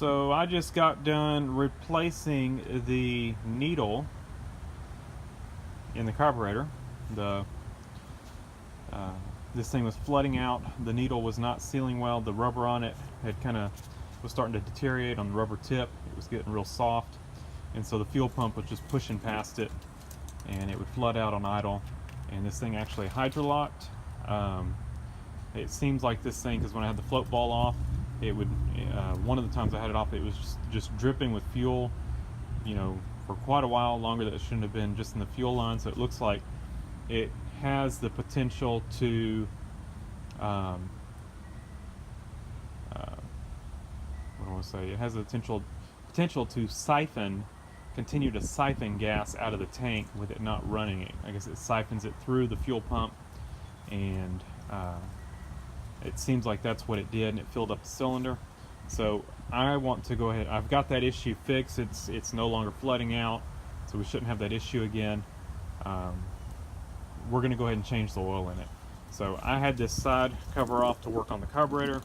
So I just got done replacing the needle in the carburetor. This thing was flooding out. The needle was not sealing well. The rubber on it had was starting to deteriorate on the rubber tip. It was getting real soft, and so the fuel pump was just pushing past it, and it would flood out on idle. And this thing actually hydrolocked. It seems like this thing, because when I had the float ball off, it would. One of the times I had it off, it was just dripping with fuel, for quite a while longer than it shouldn't have been, just in the fuel line. So it looks like it has the potential to what do I want to say? It has the potential to continue to siphon gas out of the tank with it not running it. I guess it siphons it through the fuel pump, and it seems like that's what it did, and it filled up the cylinder. So I want to go ahead. I've got that issue fixed. It's no longer flooding out, so we shouldn't have that issue again. We're going to go ahead and change the oil in it. So I had this side cover off to work on the carburetor.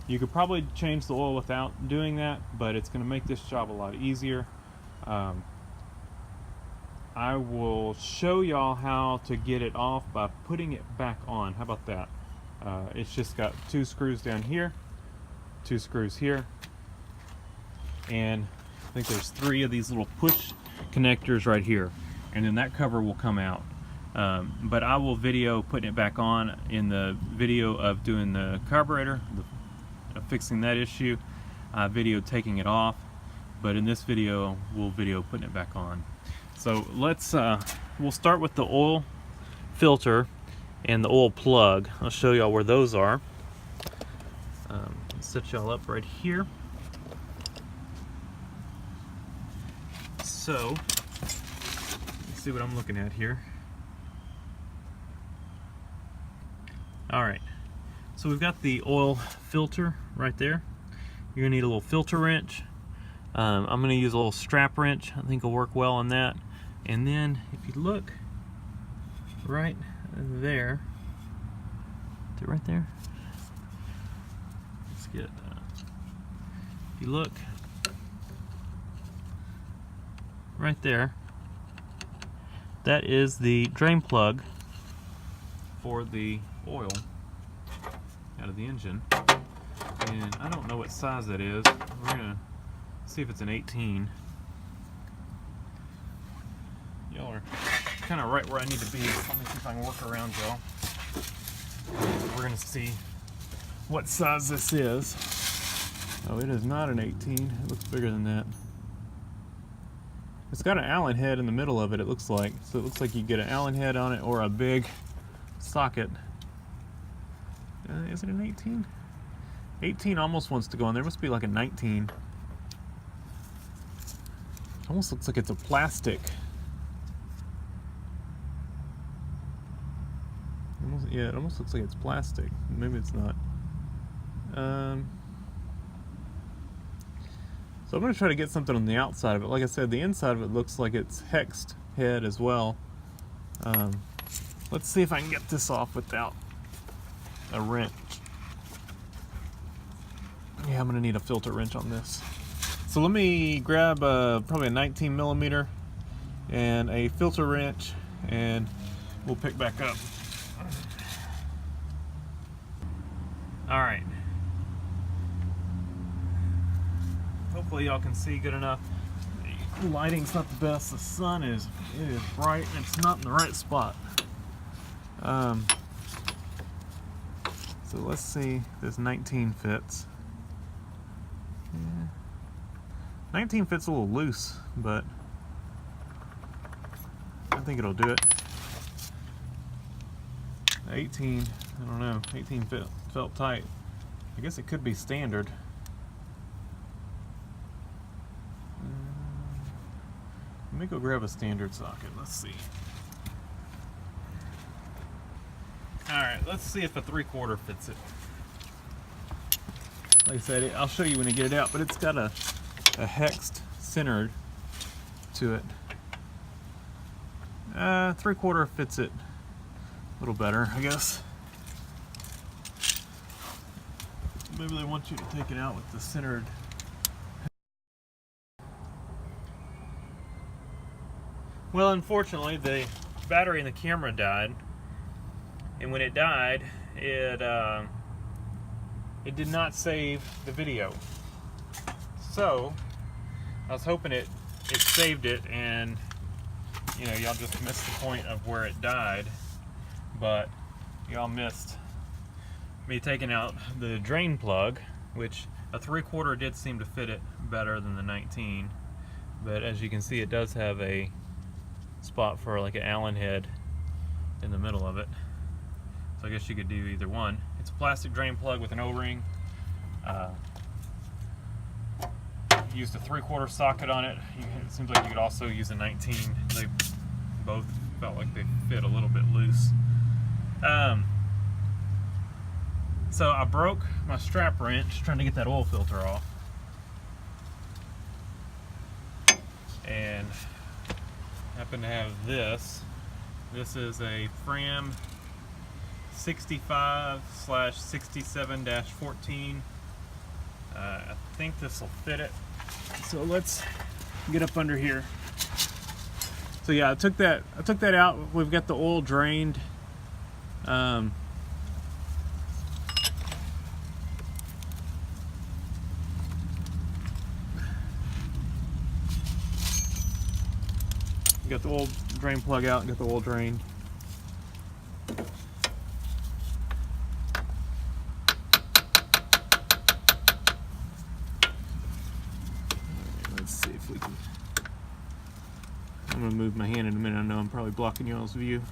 You could probably change the oil without doing that, but it's going to make this job a lot easier. I will show y'all how to get it off by putting it back on. How about that? It's just got 2 screws down here, 2 screws here, and I think there's 3 of these little push connectors right here, and then that cover will come out. But I will video putting it back on in the video of doing the carburetor, fixing that issue, video taking it off, but in this video we'll video putting it back on. So we'll start with the oil filter and the oil plug. I'll show y'all where those are. Set y'all up right here. So let's see what I'm looking at here. Alright, so we've got the oil filter right there. You're going to need a little filter wrench. I'm going to use a little strap wrench. I think it'll work well on that. And then if you look right there, is it right there? Let's get, if you look right there, that is the drain plug for the oil out of the engine, and I don't know what size that is. We're gonna see if it's an 18. Y'all are kind of right where I need to be. Let me see if I can work around y'all. We're gonna see what size this is. Oh, it is not an 18. It looks bigger than that. It's got an Allen head in the middle of it, it looks like. So it looks like you get an Allen head on it or a big socket. Is it an 18? 18 almost wants to go on there. Must be like a 19. Almost looks like it's a plastic. Yeah, it almost looks like it's plastic. Maybe it's not. So I'm going to try to get something on the outside of it. Like I said, the inside of it looks like it's hexed head as well. Let's see if I can get this off without a wrench. Yeah, I'm going to need a filter wrench on this. So let me grab probably a 19 millimeter and a filter wrench, and we'll pick back up. Alright. Hopefully y'all can see good enough. The lighting's not the best. The sun is bright and it's not in the right spot. So let's see if this 19 fits. Yeah. 19 fits a little loose, but I think it'll do it. 18, I don't know, 18 felt tight. I guess it could be standard. Let me go grab a standard socket, let's see. Alright, let's see if a 3/4 fits it. Like I said, I'll show you when I get it out, but it's got a hexed center to it. 3/4 fits it a little better, I guess. Maybe they want you to take it out with the centered Well, unfortunately, the battery in the camera died, and when it died, it did not save the video. So I was hoping it saved it, and you know, y'all just missed the point of where it died, but y'all missed me taking out the drain plug, which a 3/4 did seem to fit it better than the 19, but as you can see, it does have a spot for like an Allen head in the middle of it, so I guess you could do either one. It's a plastic drain plug with an O-ring. Used a 3/4 socket on it. It seems like you could also use a 19. They both felt like they fit a little bit loose. So I broke my strap wrench trying to get that oil filter off, and happen to have this. This is a Fram 65/67-14. I think this will fit it. So let's get up under here. So yeah, I took that out. We've got the oil drained. Got the oil drain plug out and got the oil drained. Let's see if we can. I'm gonna move my hand in a minute. I know I'm probably blocking y'all's view.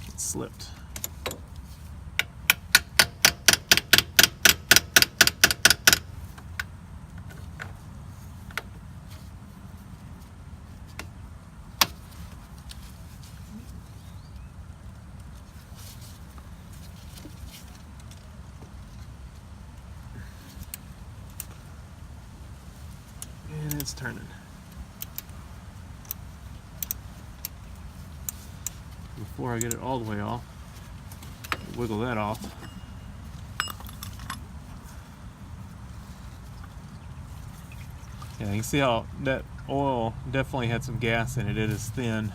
It slipped. And it's turning. Before I get it all the way off, wiggle that off. Yeah, you can see how that oil definitely had some gas in it. It is thin.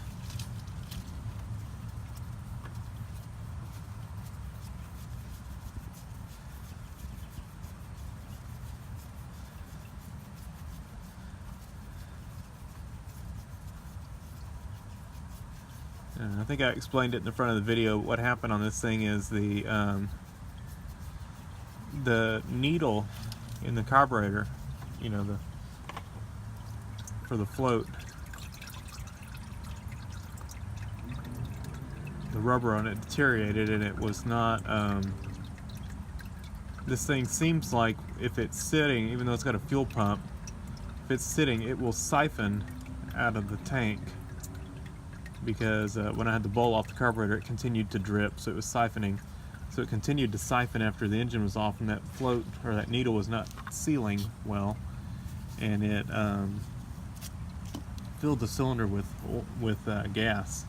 I think I explained it in the front of the video. What happened on this thing is the needle in the carburetor, you know, for the float, the rubber on it deteriorated, and it was not. This thing seems like if it's sitting, even though it's got a fuel pump, if it's sitting, it will siphon out of the tank. Because when I had the bowl off the carburetor, it continued to drip, so it was siphoning. So it continued to siphon after the engine was off, and that float, or that needle, was not sealing well, and it filled the cylinder with gas.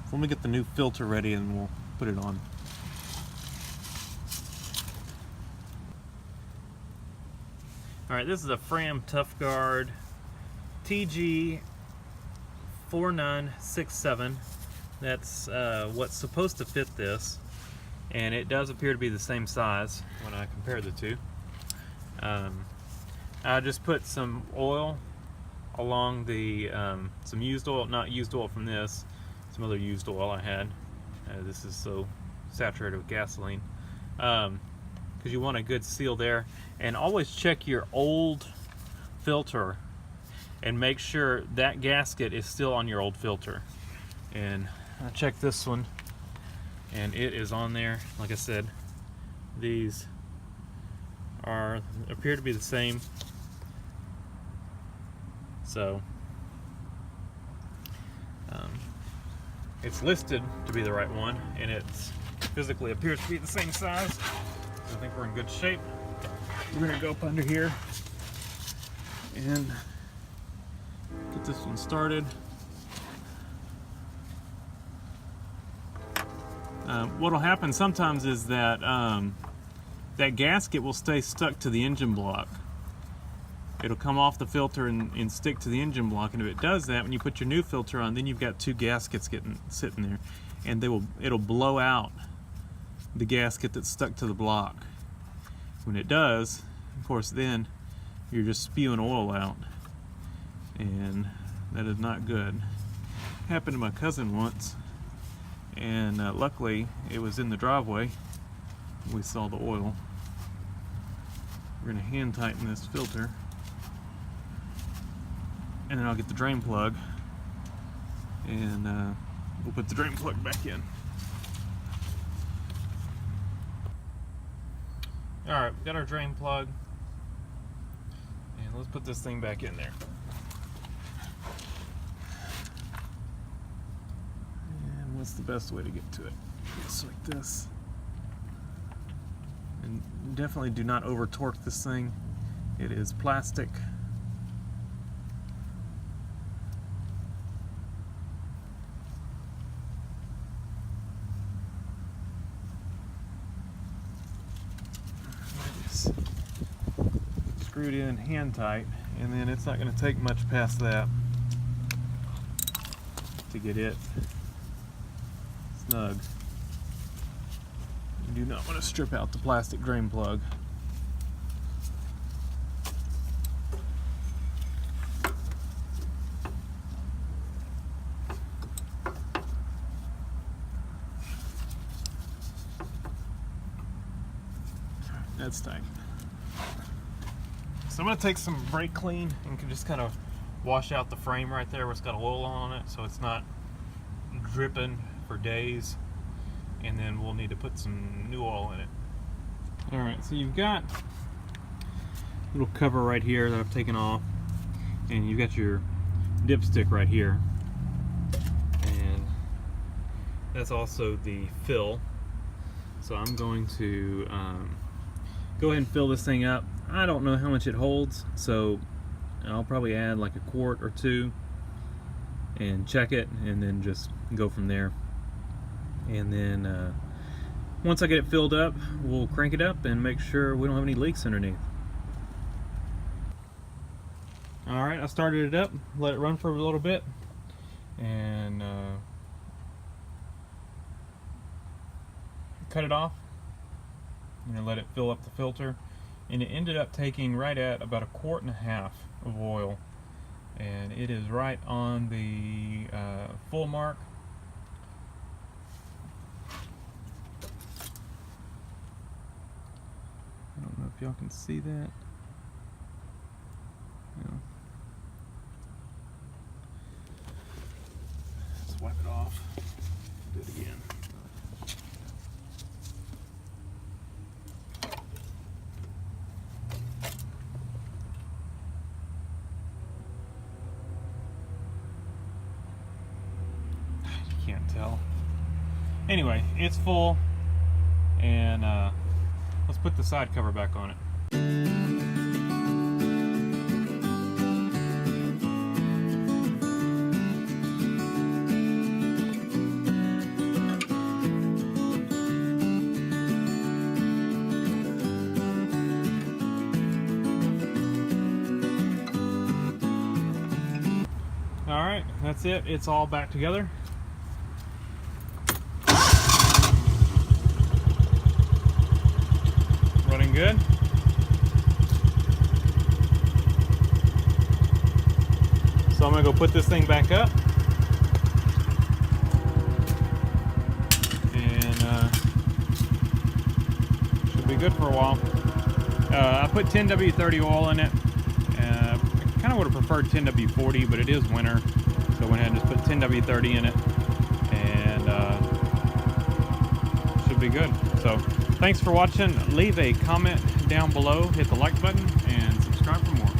So let me get the new filter ready, and we'll put it on. All right, this is a Fram Tough Guard TG 4967. That's what's supposed to fit this, and it does appear to be the same size when I compare the two. I just put some oil along the some used oil, not used oil from this, some other used oil I had. This is so saturated with gasoline, because you want a good seal there. And always check your old filter and make sure that gasket is still on your old filter. And I checked this one, and it is on there. Like I said, these appear to be the same. So it's listed to be the right one, and it physically appears to be the same size. So I think we're in good shape. We're gonna go up under here and get this one started. What'll happen sometimes is that that gasket will stay stuck to the engine block. It'll come off the filter and stick to the engine block, and if it does that, when you put your new filter on, then you've got two gaskets sitting there, and it'll blow out the gasket that's stuck to the block. When it does, of course, then you're just spewing oil out, and that is not good. Happened to my cousin once, and luckily it was in the driveway. We saw the oil. We're going to hand tighten this filter, and then I'll get the drain plug, and we'll put the drain plug back in. Alright, we got our drain plug, and let's put this thing back in there. And what's the best way to get to it? Just like this. And definitely do not over torque this thing. It is plastic. Screwed in hand tight, and then it's not going to take much past that to get it snug. You do not want to strip out the plastic drain plug. That's tight. So I'm going to take some brake clean and can just kind of wash out the frame right there where it's got oil on it, so it's not dripping for days. And then we'll need to put some new oil in it. Alright, so you've got a little cover right here that I've taken off, and you've got your dipstick right here, and that's also the fill. So I'm going to go ahead and fill this thing up. I don't know how much it holds, so I'll probably add like a quart or two and check it, and then just go from there. And then once I get it filled up, we'll crank it up and make sure we don't have any leaks underneath. Alright, I started it up, let it run for a little bit, and cut it off. I'm going to let it fill up the filter, and it ended up taking right at about 1.5 quarts of oil, and it is right on the full mark. I don't know if y'all can see that. No. Let's wipe it off. Do it again. Can't tell. Anyway, it's full, and let's put the side cover back on it. Alright, that's it. It's all back together. Running good. So I'm going to go put this thing back up, and should be good for a while. I put 10W30 oil in it. I kind of would have preferred 10W40, but it is winter, so I went ahead and just put 10W30 in it, and should be good. So thanks for watching. Leave a comment down below, hit the like button, and subscribe for more.